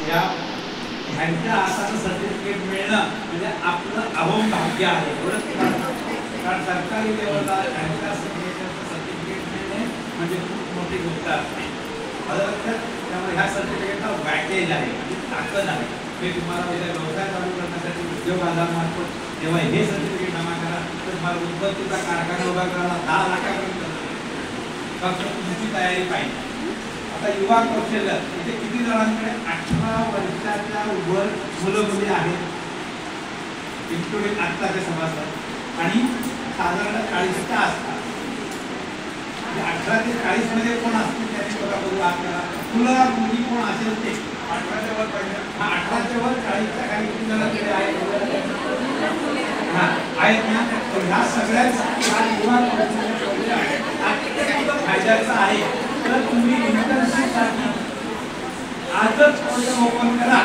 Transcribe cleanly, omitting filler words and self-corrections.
या ह्यांच्या हातानं सर्टिफिकेट मिळणं म्हणजे आपलं अहोम भाग्य आहे. कारण सरकारी लेवलला ह्यांच्या सर्टिफिकेट मिळणे म्हणजे खूप मोठी गोष्ट असते. त्यामुळे ह्या सर्टिफिकेटला वॅटेज आहे, ताकद आहे. हे तुम्हाला उद्या व्यवसाय चालू करण्यासाठी उद्योग आधारमार्फत जेव्हा हे सर्टिफिकेट जमा करा तर तुम्हाला उत्पत्तीचा कारखाना उभा करायला 10 लाखापर्यंत फक्त तुमची तयारी पाहिजे. आता युवा कौशल्य इथे किती जणांकडे 18 वर्षाच्या वर मुलं मुली आहेत इन्क्लुडिंग आत्ताचे सभासद आणि साधारण 40 असतात. 18 ते 40 मध्ये कोण असतील त्यांनी बघा बघू आपल्याला मुलं मुली कोण असेल ते 18च्या वर पाहिजे. 18च्या वर 40च्या खाली किती जणांकडे आहेत ना. तर ह्या सगळ्यांसाठी हा युवा कौशल्य फायद्याचा आहे. तर तुम्ही इंटर्नशिपसाठी आजच ओपन करा.